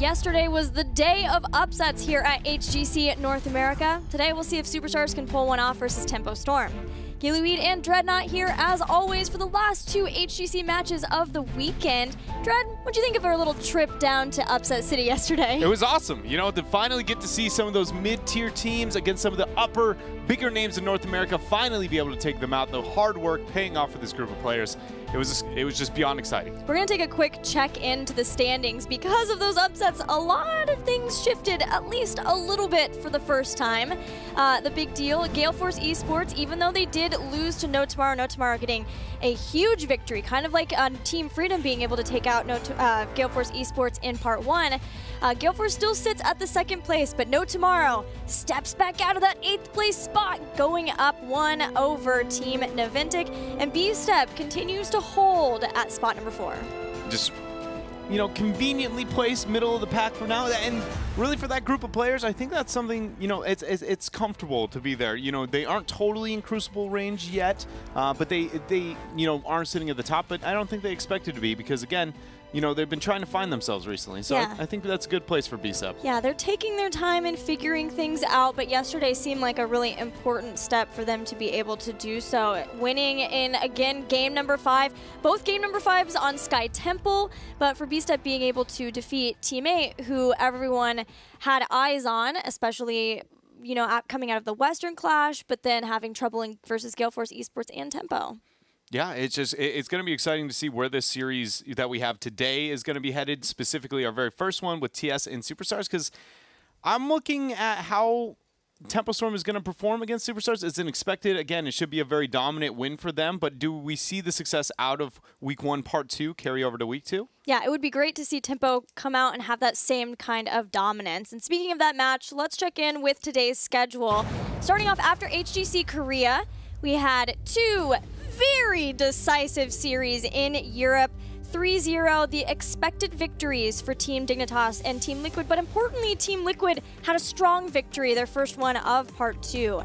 Yesterday was the day of upsets here at HGC North America. Today we'll see if Superstars can pull one off versus Tempo Storm. Gilead and Dreadnought here as always for the last two HGC matches of the weekend. Dread, what'd you think of our little trip down to Upset City yesterday? It was awesome, you know, to finally get to see some of those mid-tier teams against some of the upper, bigger names in North America, finally be able to take them out. The hard work paying off for this group of players. It was just beyond exciting. We're going to take a quick check into the standings. Because of those upsets, a lot of things shifted at least a little bit for the first time. The big deal, Gale Force Esports, even though they did lose to No Tomorrow getting a huge victory, kind of like Team Freedom being able to take out Gale Force Esports in Part 1. Gale Force still sits at the second place, but No Tomorrow steps back out of that 8th place spot, going up 1 over Team Naventic, and B-Step continues to hold at spot number 4. Just, you know, conveniently placed middle of the pack for now, and really for that group of players, I think that's something, you know, it's comfortable to be there. You know, they aren't totally in Crucible range yet, but they you know, aren't sitting at the top, but I don't think they expected to be because, again, you know, they've been trying to find themselves recently. So yeah. I think that's a good place for B-Step. Yeah, they're taking their time and figuring things out, but yesterday seemed like a really important step for them to be able to do so. Winning in, again, game number 5. Both game number 5s on Sky Temple, but for B-Step being able to defeat Team 8, who everyone had eyes on, especially, you know, coming out of the Western Clash, but then having trouble versus Gale Force Esports and Tempo. Yeah, it's going to be exciting to see where this series that we have today is going to be headed, specifically our very first one with TS and Superstars, because I'm looking at how Tempo Storm is going to perform against Superstars. It's an expected, again, it should be a very dominant win for them, but do we see the success out of Week 1, Part 2 carry over to Week 2? Yeah, it would be great to see Tempo come out and have that same kind of dominance. And speaking of that match, let's check in with today's schedule. Starting off after HGC Korea, we had 2 very decisive series in Europe. 3-0, the expected victories for Team Dignitas and Team Liquid, but importantly, Team Liquid had a strong victory, their first one of Part 2.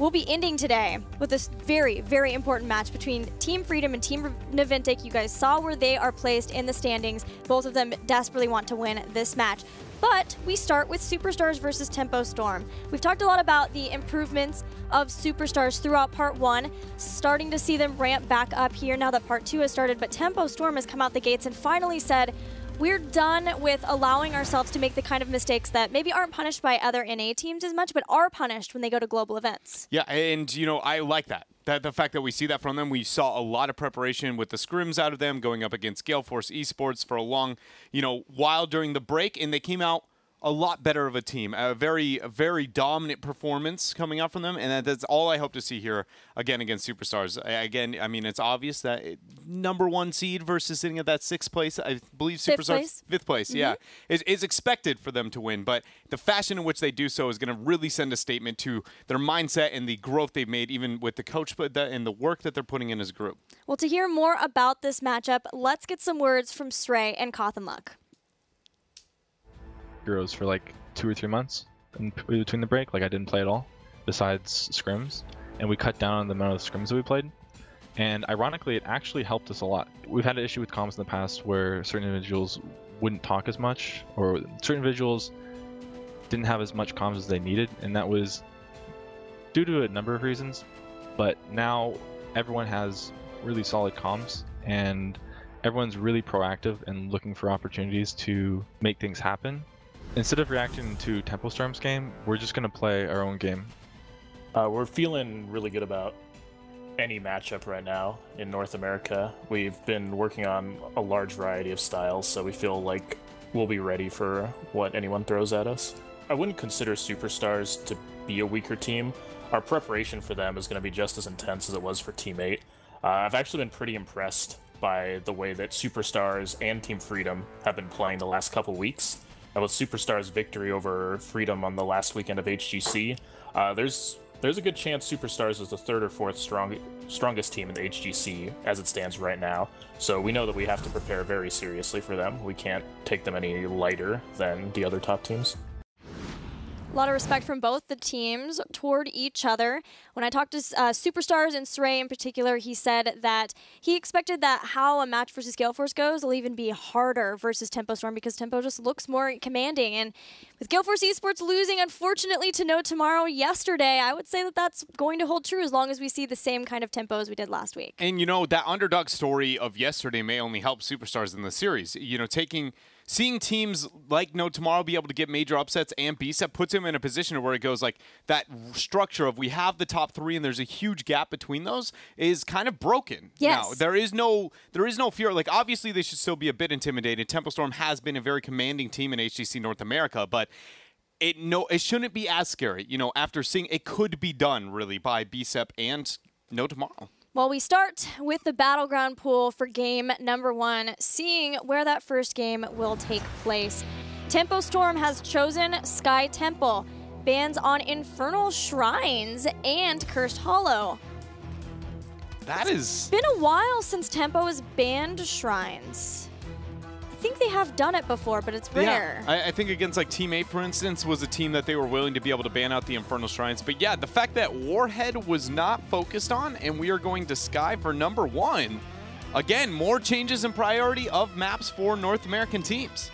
We'll be ending today with this very, very important match between Team Freedom and Team Naventic. You guys saw where they are placed in the standings. Both of them desperately want to win this match. But we start with Superstars versus Tempo Storm. We've talked a lot about the improvements of Superstars throughout Part 1, starting to see them ramp back up here now that Part 2 has started, but Tempo Storm has come out the gates and finally said, we're done with allowing ourselves to make the kind of mistakes that maybe aren't punished by other NA teams as much, but are punished when they go to global events. Yeah, and, you know, I like that. The fact that we see that from them. We saw a lot of preparation with the scrims out of them going up against Gale Force Esports for a long, you know, while during the break, and they came out a lot better of a team. A very dominant performance coming out from them, and that's all I hope to see here again against Superstars. Again, I mean, it's obvious that #1 seed versus sitting at that 6th place. I believe Superstars 5th place. Yeah, is expected for them to win, but the fashion in which they do so is going to really send a statement to their mindset and the growth they've made, even with the coach and the work that they're putting in as a group. Well, to hear more about this matchup, let's get some words from Srey and Cothan Luck. Heroes for like 2 or 3 months in between the break. Like I didn't play at all besides scrims, and we cut down on the amount of scrims that we played, and ironically it actually helped us a lot. We've had an issue with comms in the past where certain individuals wouldn't talk as much, or certain individuals didn't have as much comms as they needed, and that was due to a number of reasons. But now everyone has really solid comms, and everyone's really proactive and looking for opportunities to make things happen. Instead of reacting to Tempo Storm's game, we're just going to play our own game. We're feeling really good about any matchup right now in North America. We've been working on a large variety of styles, so we feel like we'll be ready for what anyone throws at us. I wouldn't consider Superstars to be a weaker team. Our preparation for them is going to be just as intense as it was for Team 8. I've actually been pretty impressed by the way that Superstars and Team Freedom have been playing the last couple weeks. With Superstars' victory over Freedom on the last weekend of HGC, there's a good chance Superstars is the 3rd or 4th strongest team in the HGC as it stands right now. So we know that we have to prepare very seriously for them. We can't take them any lighter than the other top teams. lot of respect from both the teams toward each other. When I talked to Superstars and Sray in particular, he said that he expected that how a match versus Gale Force goes will even be harder versus Tempo Storm because Tempo just looks more commanding. And with Gale Force Esports losing, unfortunately, to No Tomorrow yesterday, I would say that that's going to hold true as long as we see the same kind of tempo as we did last week. And, you know, that underdog story of yesterday may only help Superstars in the series. You know, seeing teams like No Tomorrow be able to get major upsets and BSEP puts him in a position where it goes like that structure of we have the top three and there's a huge gap between those is kind of broken. Yes. Now, there is no fear. Like, obviously, they should still be a bit intimidated. Tempo Storm has been a very commanding team in HGC North America, but it shouldn't be as scary. You know, after seeing it could be done, really, by BSEP and No Tomorrow. Well, we start with the Battleground pool for game number 1, seeing where that first game will take place. Tempo Storm has chosen Sky Temple, bans on Infernal Shrines and Cursed Hollow. It's been a while since Tempo has banned Shrines. I think they have done it before, but it's rare. Yeah, I think against like Team 8, for instance, was a team that they were willing to be able to ban out the Infernal Shrines. But yeah, the fact that Warhead was not focused on and we are going to Sky for number 1. Again, more changes in priority of maps for North American teams.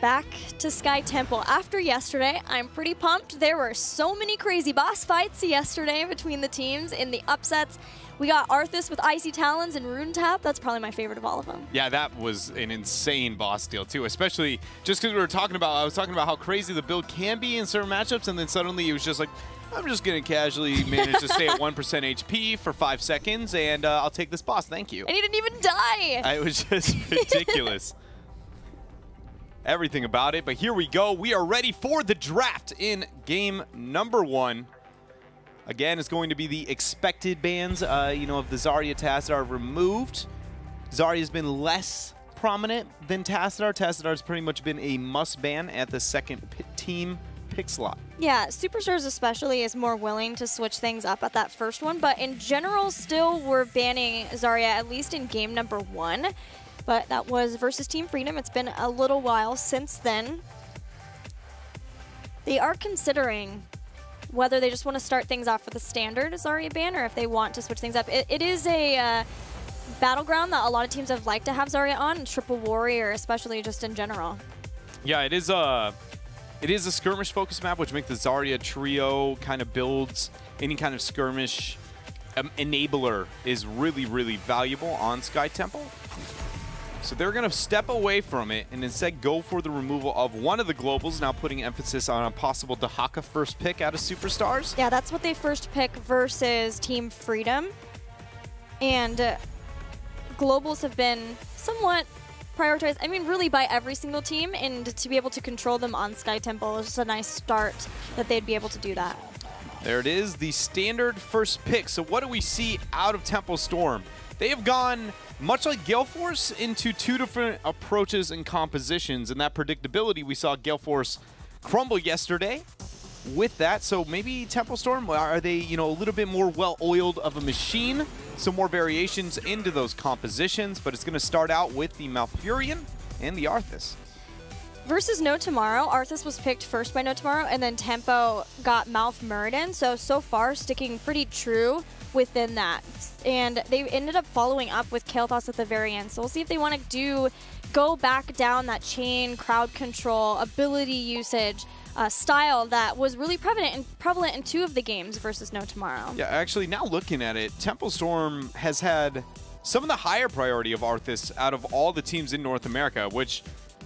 Back to Sky Temple. After yesterday, I'm pretty pumped. There were so many crazy boss fights yesterday between the teams in the upsets. We got Arthas with Icy Talons and Rune Tap. That's probably my favorite of all of them. Yeah, that was an insane boss deal too, especially just because I was talking about how crazy the build can be in certain matchups, and then suddenly it was just like, I'm just going to casually manage to stay at 1% HP for 5 seconds, and I'll take this boss, thank you. And he didn't even die! It was just ridiculous. Everything about it, but here we go. We are ready for the draft in game number 1. Again, it's going to be the expected bans, you know, of the Zarya Tassadar removed. Zarya's been less prominent than Tassadar. Tassadar's pretty much been a must ban at the second team pick slot. Yeah, Superstars especially is more willing to switch things up at that first one, but in general, still we're banning Zarya, at least in game number 1. But that was versus Team Freedom. It's been a little while since then. They are considering whether they just want to start things off with a standard Zarya ban or if they want to switch things up. It is a battleground that a lot of teams have liked to have Zarya on, Triple Warrior, especially just in general. Yeah, it is a skirmish focused map, which makes the Zarya trio kind of builds any kind of skirmish enabler is really, really valuable on Sky Temple. So they're going to step away from it and instead go for the removal of one of the globals, now putting emphasis on a possible Dahaka first pick out of Superstars. Yeah, that's what they first pick versus Team Freedom. And globals have been somewhat prioritized, I mean, really by every single team, and to be able to control them on Sky Temple is just a nice start that they'd be able to do that. There it is, the standard first pick. So what do we see out of Tempo Storm? They have gone, much like Gale Force, into 2 different approaches and compositions, and that predictability we saw Gale Force crumble yesterday with that. So maybe Tempo Storm, are they, you know, a little bit more well-oiled of a machine? Some more variations into those compositions, but it's going to start out with the Malfurion and the Arthas. Versus No Tomorrow, Arthas was picked first by No Tomorrow, and then Tempo got Malf Muradin, so far sticking pretty true within that. And they ended up following up with Kael'thas at the very end, so we'll see if they want to go back down that chain, crowd control, ability usage, style that was really prevalent in 2 of the games versus No Tomorrow. Yeah, actually, now looking at it, Tempo Storm has had some of the higher priority of Arthas out of all the teams in North America, which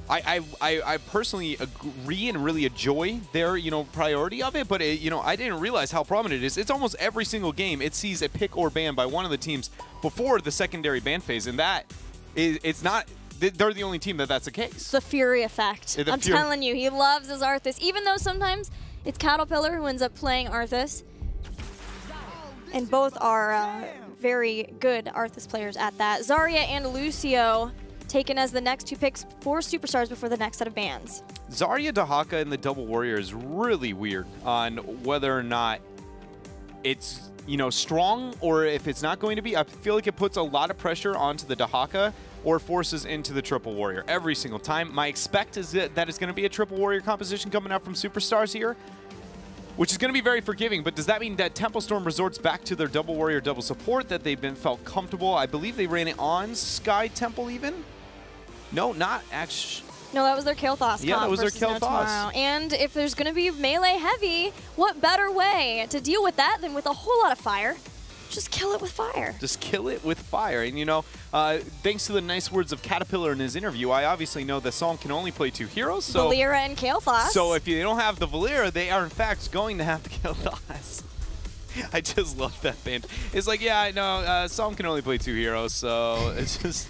I personally agree and really enjoy their, you know, priority of it, but you know, I didn't realize how prominent it is. It's almost every single game it sees a pick or ban by one of the teams before the secondary ban phase, and that is, it's not, they're the only team that's the case. The Fury effect. I'm telling you, he loves his Arthas, even though sometimes it's Caterpillar who ends up playing Arthas. And both are very good Arthas players at that. Zarya and Lucio taken as the next 2 picks for Superstars before the next set of bans. Zarya Dahaka in the Double Warrior is really weird on whether or not it's, you know, strong or if it's not going to be. I feel like it puts a lot of pressure onto the Dahaka or forces into the Triple Warrior every single time. My expect is that it's going to be a Triple Warrior composition coming out from Superstars here. which is going to be very forgiving. But does that mean that Tempo Storm resorts back to their double warrior, double support that they've been felt comfortable? I believe they ran it on Sky Temple even. No, not actually. No, that was their Kael'thas Yeah, comp that was their versus No Kael'thas. Tomorrow. And if there's going to be melee heavy, what better way to deal with that than with a whole lot of fire? Just kill it with fire. Just kill it with fire. And, you know, thanks to the nice words of Caterpillar in his interview, I obviously know that Psalm can only play 2 heroes. So, Valeera and Kael'thas. So if you don't have the Valeera, they are, in fact, going to have the Kael'thas. I just love that band. It's like, yeah, I know, Psalm can only play 2 heroes, so it's just...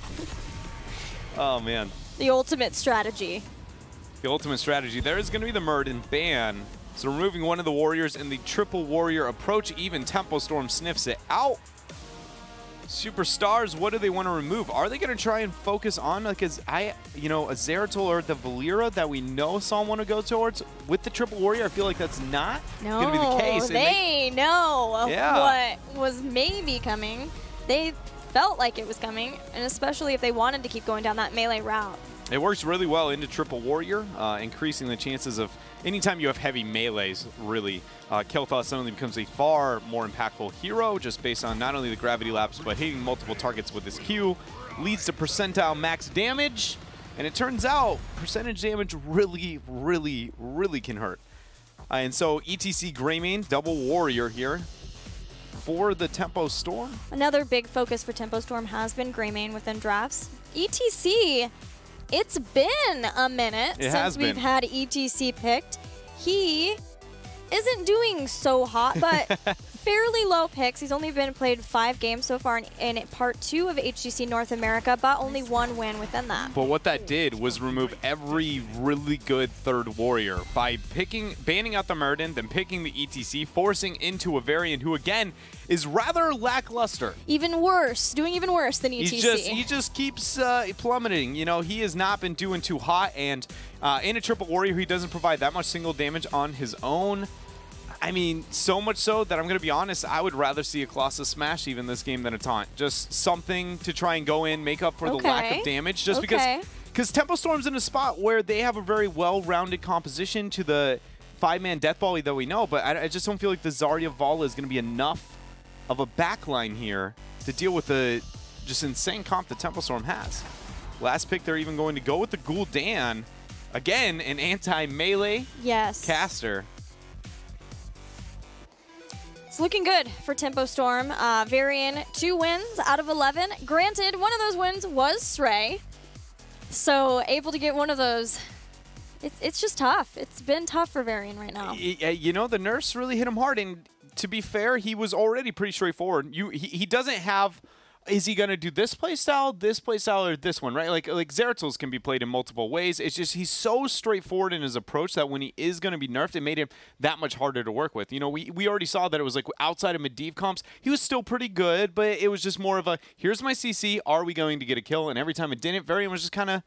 Oh, man. The ultimate strategy. The ultimate strategy. There is going to be the Murden ban. So removing one of the warriors in the triple warrior approach. Even Tempo Storm sniffs it out. Superstars, what do they want to remove? Are they going to try and focus on, like, a Zeratul or the Valeera that we know Psalm want to go towards with the triple warrior? I feel like that's not going to be the case. They know what was maybe coming. They felt like it was coming, and especially if they wanted to keep going down that melee route. It works really well into triple warrior, increasing the chances of anytime you have heavy melees, really. Kael'thas suddenly becomes a far more impactful hero just based on not only the gravity laps, but hitting multiple targets with his Q. Leads to percentile max damage, and it turns out percentage damage really, really, really can hurt. And so ETC Greymane, double warrior here for the Tempo Storm. Another big focus for Tempo Storm has been Greymane within drafts. ETC, it's been a minute since we've had ETC picked. He isn't doing so hot, but fairly low picks. He's only been played 5 games so far in part 2 of HGC North America, but only 1 win within that. But what that did was remove every really good third warrior by banning out the Murden, then picking the ETC, forcing into a variant who, again, is rather lackluster. Even worse, doing even worse than ETC. He just keeps plummeting. You know, he has not been doing too hot, and in a triple warrior, he doesn't provide that much single damage on his own. I mean, so much so that I'm going to be honest, I would rather see a Colossus Smash even this game than a Taunt. Just something to try and go in, make up for the lack of damage. Just because Tempo Storm's in a spot where they have a very well-rounded composition to the 5-man Death Volley that we know, but I just don't feel like the Zarya Vala is going to be enough of a backline here to deal with the just insane comp that Tempo Storm has. Last pick, they're even going to go with the Gul'dan. Again, an anti-melee caster. It's looking good for Tempo Storm. Varian, 2 wins out of 11. Granted, one of those wins was Stray. So able to get one of those, it's just tough. It's been tough for Varian right now. You know, the nerfs really hit him hard. And to be fair, he was already pretty straightforward. He doesn't have... Is he going to do this playstyle, or this one, right? Like Zeratul's can be played in multiple ways. It's just he's so straightforward in his approach that when he is going to be nerfed, it made him that much harder to work with. You know, we already saw that it was like outside of Medivh comps, he was still pretty good, but it was just more of a, here's my CC, are we going to get a kill? And every time it didn't, Varian was just kind of,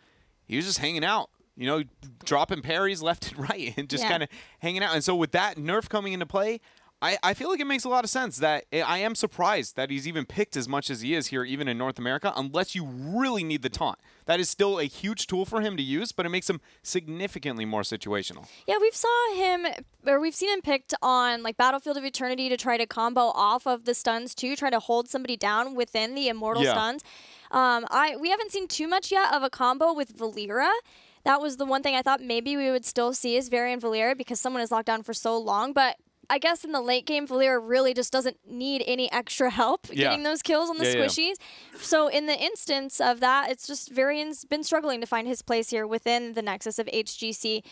he was just hanging out. You know, dropping parries left and right and just kind of hanging out. And so with that nerf coming into play, I feel like it makes a lot of sense that I am surprised that he's even picked as much as he is here, even in North America, unless you really need the taunt. That is still a huge tool for him to use, but it makes him significantly more situational. Yeah, we've seen him picked on like Battlefield of Eternity to try to combo off of the stuns too, try to hold somebody down within the immortal stuns. We haven't seen too much yet of a combo with Valeera. That was the one thing I thought maybe we would still see is Varian Valeera because someone is locked down for so long, but I guess in the late game, Valeera really just doesn't need any extra help getting those kills on the squishies. So in the instance of that, it's just Varian's been struggling to find his place here within the nexus of HGC.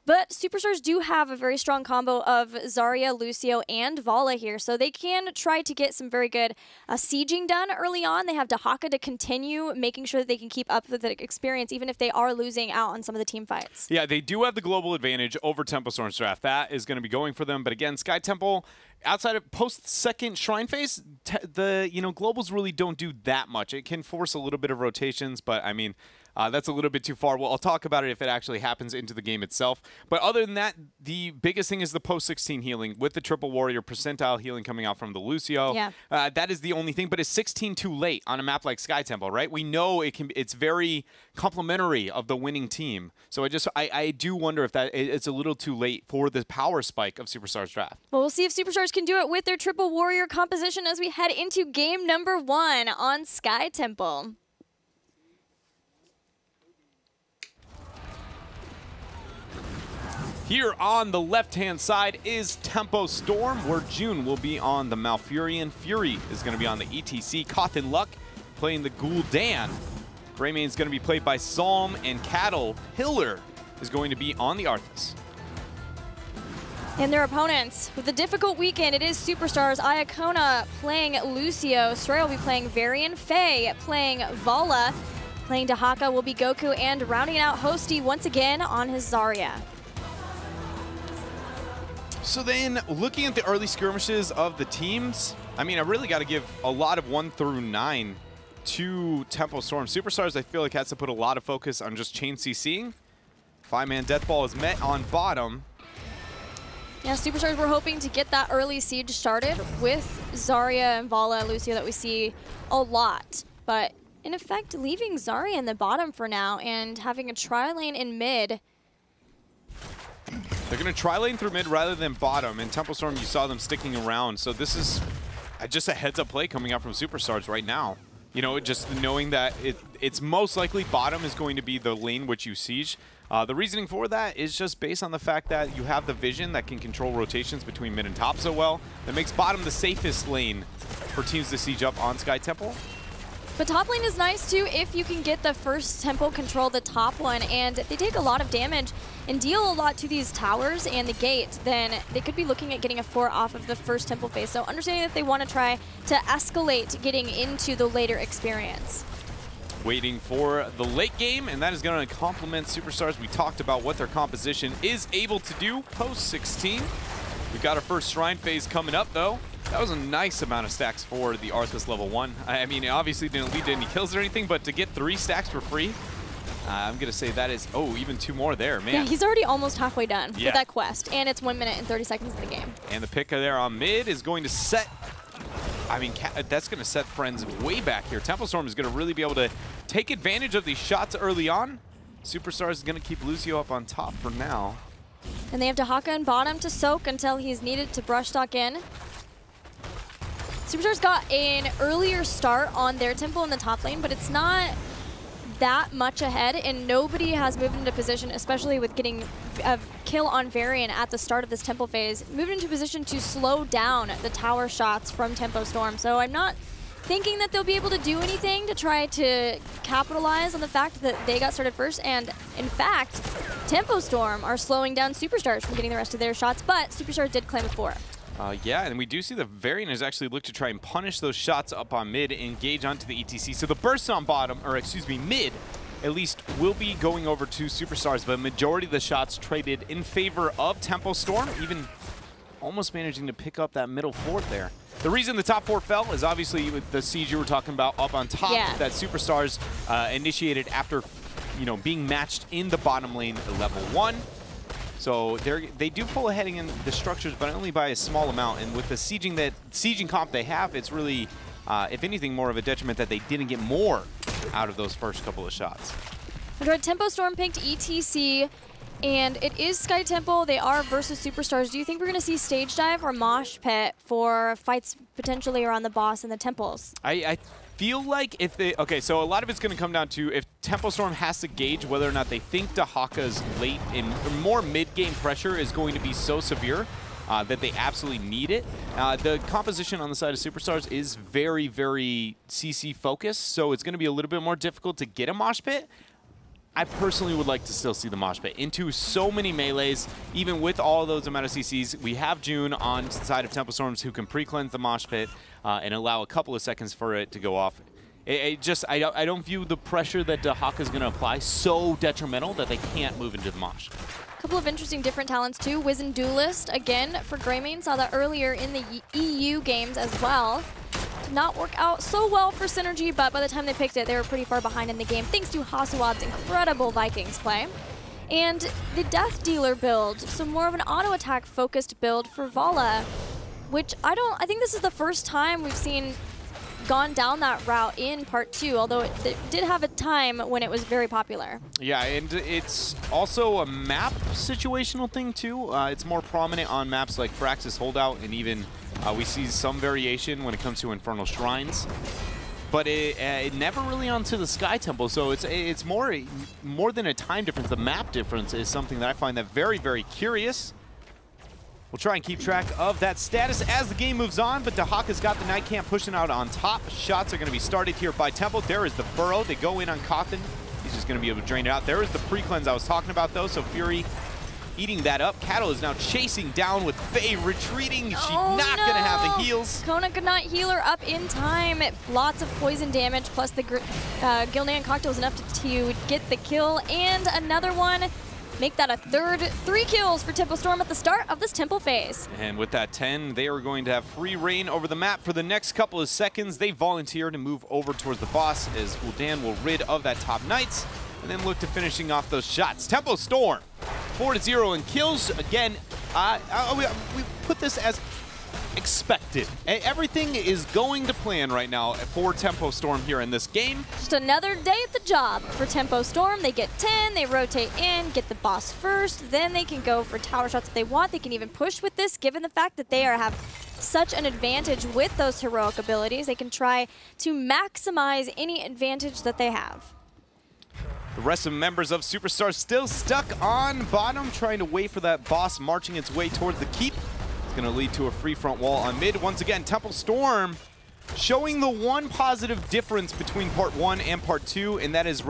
But Superstars do have a very strong combo of Zarya, Lucio, and Vala here, so they can try to get some very good sieging done early on. They have Dahaka to continue making sure that they can keep up with the experience, even if they are losing out on some of the team fights. Yeah, they do have the global advantage over Tempo Storm's draft. That is going to be going for them. But again, Sky Temple, outside of post-second Shrine phase, globals really don't do that much. It can force a little bit of rotations, but I mean, That's a little bit too far. Well, I'll talk about it if it actually happens into the game itself. But other than that, the biggest thing is the post-16 healing with the Triple Warrior percentile healing coming out from the Lucio. Yeah. That is the only thing, but it's 16 too late on a map like Sky Temple, right? We know it's very complementary of the winning team. So I do wonder if it's a little too late for the power spike of Superstars draft. Well, we'll see if Superstars can do it with their Triple Warrior composition as we head into game number 1 on Sky Temple. Here on the left-hand side is Tempo Storm, where June will be on the Malfurion. Fury is going to be on the ETC. Cawthon Luck playing the Gul'dan. Greymane is going to be played by Psalm, and Cattle Pillar is going to be on the Arthas. And their opponents, with a difficult weekend, it is Superstars. Iacona playing Lucio. Stray will be playing Varian. Faye playing Vala. Playing Dahaka will be Goku, and rounding out Hosty once again on his Zarya. So then, looking at the early skirmishes of the teams, I mean, I really got to give a lot of 1 through 9 to Tempo Storm. Superstars, I feel like, has to put a lot of focus on just chain CCing. 5-man death ball is met on bottom. Yeah, Superstars were hoping to get that early siege started with Zarya and Vala and Lucio that we see a lot. But in effect, leaving Zarya in the bottom for now and having a tri-lane in mid. They're going to tri-lane through mid rather than bottom. In Tempo Storm, you saw them sticking around. So this is just a heads-up play coming out from Superstars right now. You know, just knowing that it's most likely bottom is going to be the lane which you siege. The reasoning for that is just based on the fact that you have the vision that can control rotations between mid and top so well. That makes bottom the safest lane for teams to siege up on Sky Temple. But top lane is nice too if you can get the first tempo control the top one, and they take a lot of damage and deal a lot to these towers and the gate, then they could be looking at getting a 4 off of the first tempo phase. So understanding that they want to try to escalate getting into the later experience. Waiting for the late game, and that is going to complement Superstars. We talked about what their composition is able to do post-16. We've got our first Shrine phase coming up, though. That was a nice amount of stacks for the Arthas level 1. I mean, it obviously didn't lead to any kills or anything, but to get 3 stacks for free, I'm going to say that is, even 2 more there, man. Yeah, he's already almost halfway done Yeah. with that quest, and it's 1 minute and 30 seconds in the game. And the pick there on mid is going to set, I mean, that's going to set friends way back here. Tempo Storm is going to really be able to take advantage of these shots early on. Superstars is going to keep Lucio up on top for now. And they have Dahaka in bottom to soak until he's needed to brush stock in. Superstars got an earlier start on their tempo in the top lane, but it's not that much ahead, and nobody has moved into position, especially with getting a kill on Varian at the start of this tempo phase, moved into position to slow down the tower shots from Tempo Storm. So I'm not thinking that they'll be able to do anything to try to capitalize on the fact that they got started first, and in fact, Tempo Storm are slowing down Superstars from getting the rest of their shots, but Superstars did claim a 4. Yeah, and we do see the Varian has actually looked to try and punish those shots up on mid, engage onto the ETC. So the bursts on bottom, or excuse me, mid, at least will be going over to Superstars, but majority of the shots traded in favor of Tempo Storm, even almost managing to pick up that middle fort there. The reason the top 4 fell is obviously with the siege you were talking about up on top that Superstars initiated after, being matched in the bottom lane at level 1. So they do pull ahead in the structures, but only by a small amount. And with the sieging comp they have, it's really, if anything, more of a detriment that they didn't get more out of those first couple of shots. Tempo Storm picked ETC, and it is Sky Temple. They are versus Superstars. Do you think we're going to see Stage Dive or Mosh Pit for fights potentially around the boss and the temples? I feel like if they... Okay, so a lot of it's going to come down to if Tempo Storm has to gauge whether or not they think Dahaka's late and more mid-game pressure is going to be so severe that they absolutely need it. The composition on the side of Superstars is very, very CC focused, so it's going to be a little bit more difficult to get a Mosh Pit. I personally would like to still see the Mosh Pit into so many melees, even with all those amount of CCs. We have June on the side of Tempo Storms who can pre-cleanse the Mosh Pit and allow a couple of seconds for it to go off. I don't view the pressure that Dahaka is going to apply so detrimental that they can't move into the Mosh. A couple of interesting different talents too. Wizened Duelist, again, for Greymane. Saw that earlier in the EU games as well. did not work out so well for Synergy, but by the time they picked it, they were pretty far behind in the game, thanks to Hasuad's incredible Vikings play. And the Death Dealer build, so more of an auto attack focused build for Vala, which I think this is the first time we've seen gone down that route in part 2, although it did have a time when it was very popular. Yeah, and it's also a map situational thing too. It's more prominent on maps like Firaxis Holdout, and even we see some variation when it comes to Infernal Shrines. But it never really onto the Sky Temple, so it's more than a time difference. The map difference is something that I find that very, very curious. We'll try and keep track of that status as the game moves on, but Dahaka's got the Night Camp pushing out on top. Shots are going to be started here by Temple. There is the Burrow. They go in on Cawthon. He's just going to be able to drain it out. There is the pre-cleanse I was talking about, though, so Fury eating that up. Cattle is now chasing down with Faye retreating. She's not going to have the heals. Kona could not heal her up in time. Lots of poison damage, plus the Gildan cocktail is enough to get the kill. And another one. Make that a third. 3 kills for Tempo Storm at the start of this Temple phase. And with that 10, they are going to have free reign over the map for the next couple of seconds. They volunteer to move over towards the boss as Gul'dan will rid of that top Knights and then look to finishing off those shots. Tempo Storm, 4-0 in kills. Again, we put this as expected. Everything is going to plan right now for Tempo Storm here in this game. Just another day at the job for Tempo Storm. They get 10, they rotate in, get the boss first, then they can go for tower shots if they want. They can even push with this, given the fact that they have such an advantage with those heroic abilities. They can try to maximize any advantage that they have. The rest of the members of Superstar still stuck on bottom, trying to wait for that boss marching its way towards the keep. Going to lead to a free front wall on mid. Once again, Temple Storm showing the one positive difference between part 1 and part 2, and that is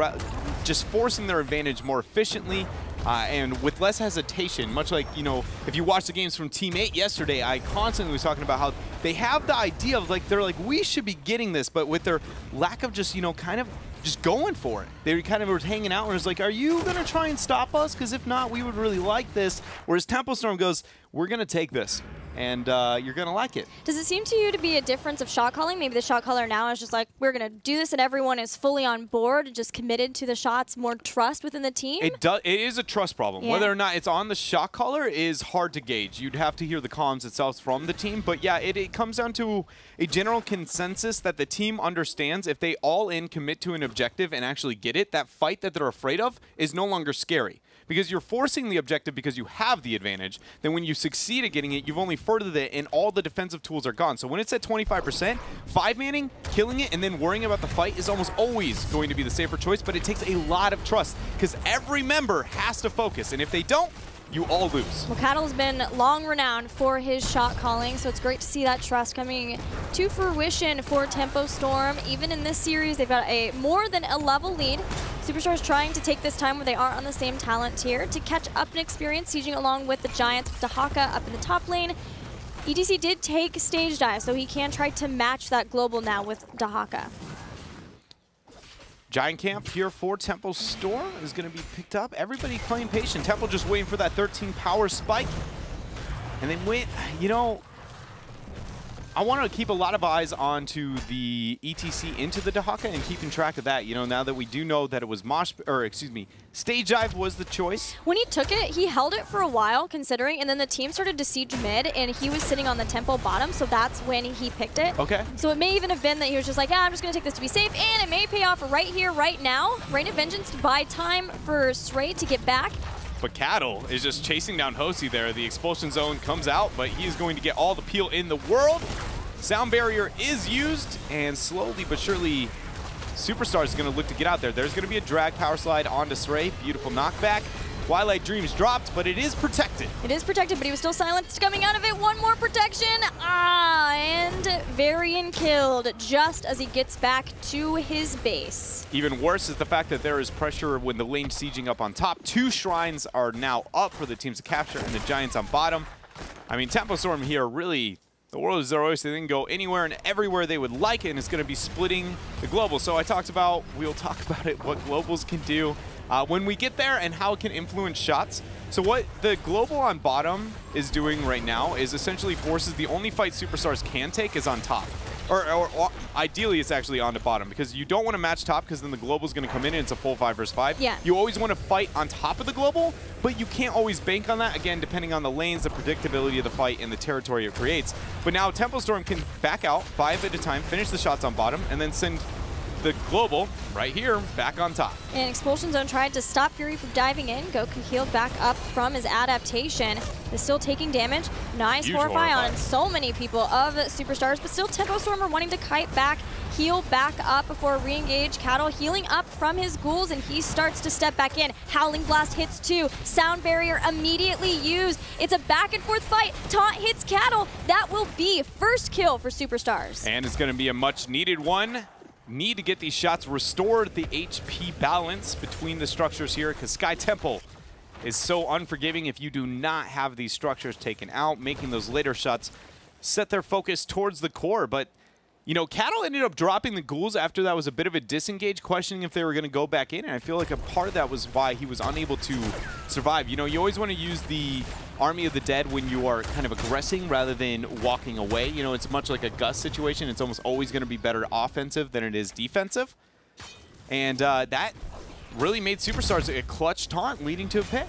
just forcing their advantage more efficiently and with less hesitation. Much like, you know, if you watch the games from Team 8 yesterday, I constantly was talking about how they have the idea of they're like, we should be getting this, but with their lack of just, kind of just going for it. They kind of were hanging out and was like, are you going to try and stop us? Because if not, we would really like this. Whereas Temple Storm goes, we're going to take this. And you're going to like it. Does it seem to you to be a difference of shot calling? Maybe the shot caller now is just like, we're going to do this, and everyone is fully on board, just committed to the shots, more trust within the team? It is a trust problem. Yeah. Whether or not it's on the shot caller is hard to gauge. You'd have to hear the comms itself from the team. But yeah, it comes down to a general consensus that the team understands if they all in commit to an objective and actually get it, that fight that they're afraid of is no longer scary. Because you're forcing the objective because you have the advantage. Then when you succeed at getting it, you've only furthered it and all the defensive tools are gone. So when it's at 25%, 5-manning, killing it, and then worrying about the fight is almost always going to be the safer choice, but it takes a lot of trust because every member has to focus. And if they don't, you all lose. Well, Cattle's been long renowned for his shot calling, so it's great to see that trust coming to fruition for Tempo Storm. Even in this series, they've got a more than a level lead. Superstar's trying to take this time where they aren't on the same talent tier to catch up in experience, sieging along with the Giants with Dahaka up in the top lane. ETC did take stage dive, so he can try to match that global now with Dahaka. Giant camp here for Temple Storm is going to be picked up. Everybody playing patient. Temple just waiting for that 13 power spike. And then went, I want to keep a lot of eyes onto the ETC into the Dahaka and keeping track of that. Now that we do know that it was stage dive was the choice. When he took it, he held it for a while, considering, and then the team started to siege mid, and he was sitting on the tempo bottom, so that's when he picked it. Okay. So it may even have been that he was just like, I'm just going to take this to be safe, and it may pay off right here, right now. Rain of Vengeance to buy time for Stray to get back. But Cattle is just chasing down Hosi there. The expulsion zone comes out, but he is going to get all the peel in the world. Sound barrier is used, and slowly but surely, Superstar is going to look to get out there. There's going to be a drag power slide onto Stray. Beautiful knockback. Twilight Dreams dropped, but it is protected. It is protected, but he was still silenced coming out of it. One more protection. And Varian killed just as he gets back to his base. Even worse is the fact that there is pressure when the lane sieging up on top. 2 shrines are now up for the teams to capture, and the Giants on bottom. I mean, Tempo Storm here really... The world is their oyster. They can go anywhere and everywhere they would like it, and it's going to be splitting the global. So we'll talk about it, what globals can do when we get there and how it can influence shots. So what the global on bottom is doing right now is essentially forces the only fight Superstars can take is on top. Or ideally, it's actually on to bottom, because you don't want to match top, because then the global's going to come in and it's a full 5 versus 5. Yeah. You always want to fight on top of the global, but you can't always bank on that, again, depending on the lanes, the predictability of the fight, and the territory it creates. But now Tempo Storm can back out 5 at a time, finish the shots on bottom, and then send the global right here back on top. And Expulsion Zone tried to stop Fury from diving in. Goku healed back up from his adaptation. Is still taking damage. Nice Huge Horrify Horrify. on so many people of Superstars, but still Tempo Stormer wanting to kite back, heal back up before re-engage. Cattle healing up from his ghouls, and he starts to step back in. Howling Blast hits 2. Sound Barrier immediately used. It's a back and forth fight. Taunt hits Cattle. That will be first kill for Superstars. And it's going to be a much needed one. Need to get these shots restored, the HP balance between the structures here, because Sky Temple is so unforgiving if you do not have these structures taken out, making those later shots set their focus towards the core. But, you know, Cattle ended up dropping the ghouls after that was a bit of a disengage, questioning if they were going to go back in, and I feel like a part of that was why he was unable to survive. You know, you always want to use the Army of the Dead when you are kind of aggressing rather than walking away. You know, it's much like a Gus situation. It's almost always going to be better offensive than it is defensive. And that really made Superstars a clutch taunt, leading to a pick.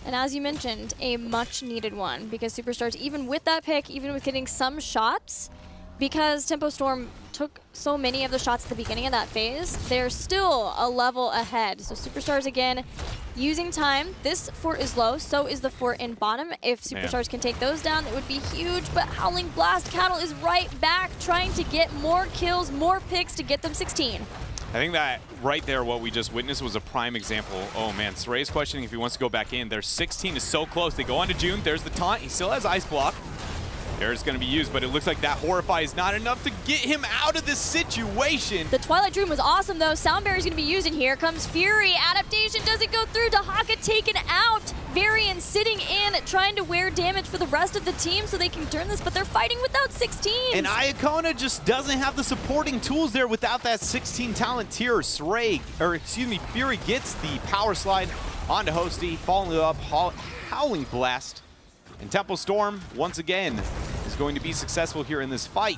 And as you mentioned, a much needed one, because Superstars, even with that pick, even with getting some shots, because Tempo Storm took so many of the shots at the beginning of that phase, they're still a level ahead. So Superstars, again, using time. This fort is low, so is the fort in bottom. If Superstars can take those down, it would be huge, but Howling Blast, Cattle is right back, trying to get more kills, more picks to get them 16. I think that right there, what we just witnessed was a prime example. Oh man, Saray's questioning if he wants to go back in. Their 16 is so close. They go on to June. There's the taunt. He still has Ice Block. There's going to be used, but it looks like that Horrify is not enough to get him out of this situation. The Twilight Dream was awesome, though. Sound Barrier is going to be used, and here comes Fury. Adaptation doesn't go through. Dahaka taken out. Varian sitting in, trying to wear damage for the rest of the team so they can turn this, but they're fighting without 16. And Iacona just doesn't have the supporting tools there without that 16 talent tier. Fury gets the power slide onto Hosty, following up Howling Blast. And Tempo Storm, once again, is going to be successful here in this fight.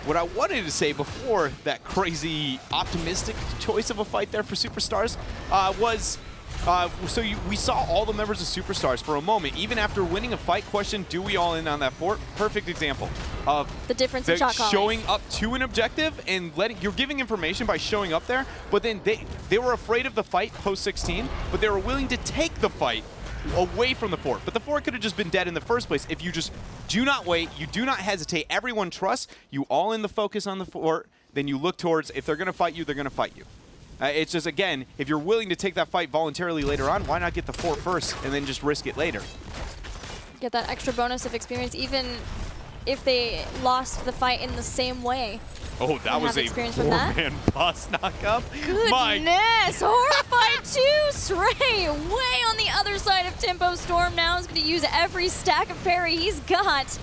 What I wanted to say before that crazy optimistic choice of a fight there for Superstars was, we saw all the members of Superstars for a moment, even after winning a fight. Question, do we all in on that fort? Perfect example of the difference in shot calling. Showing up to an objective and you're giving information by showing up there, but then they were afraid of the fight post 16, but they were willing to take the fight away from the fort. But the fort could have just been dead in the first place if you just do not wait, you do not hesitate, everyone trusts, you all in the focus on the fort, then you look towards, if they're going to fight you, they're going to fight you. It's just, again, if you're willing to take that fight voluntarily later on, why not get the fort first and then just risk it later? Get that extra bonus of experience, even if they lost the fight in the same way. Oh, that was a 4-man boss knockup. Goodness! Horrified 2! Sray way on the other side of Tempo Storm now. He's going to use every stack of parry he's got.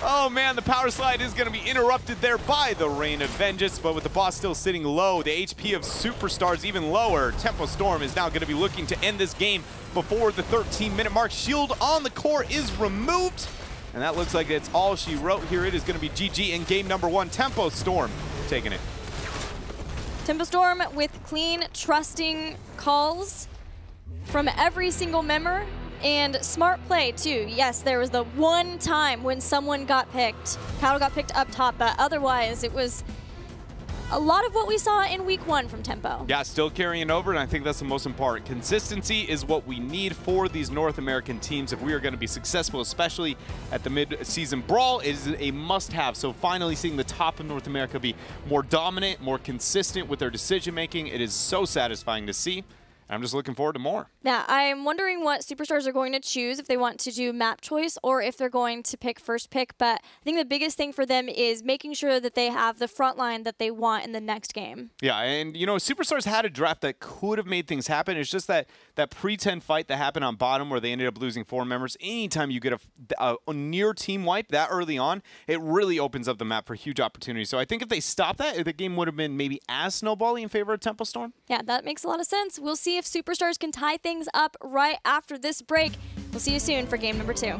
Oh man, the power slide is going to be interrupted there by the Rain of Vengeance, but with the boss still sitting low, the HP of Superstars even lower, Tempo Storm is now going to be looking to end this game before the 13-minute mark. Shield on the core is removed. And that looks like it's all she wrote here. It is going to be GG in game number 1. Tempo Storm taking it. Tempo Storm with clean, trusting calls from every single member. And smart play, too. Yes, there was the one time when someone got picked. Cattle got picked up top, but otherwise it was a lot of what we saw in week 1 from Tempo. Yeah, still carrying over, and I think that's the most important. Consistency is what we need for these North American teams if we are going to be successful, especially at the mid-season brawl. It is a must-have. So finally seeing the top of North America be more dominant, more consistent with their decision-making, it is so satisfying to see. I'm just looking forward to more. Yeah, I'm wondering what Superstars are going to choose, if they want to do map choice or if they're going to pick first pick. But I think the biggest thing for them is making sure that they have the front line that they want in the next game. Yeah, and you know, Superstars had a draft that could have made things happen. It's just that pre-10 fight that happened on bottom where they ended up losing 4 members. Anytime you get a near team wipe that early on, it really opens up the map for huge opportunities. So I think if they stopped that, the game would have been maybe as snowballing in favor of Tempo Storm. Yeah, that makes a lot of sense. We'll see if Superstars can tie things up right after this break. We'll see you soon for game number 2.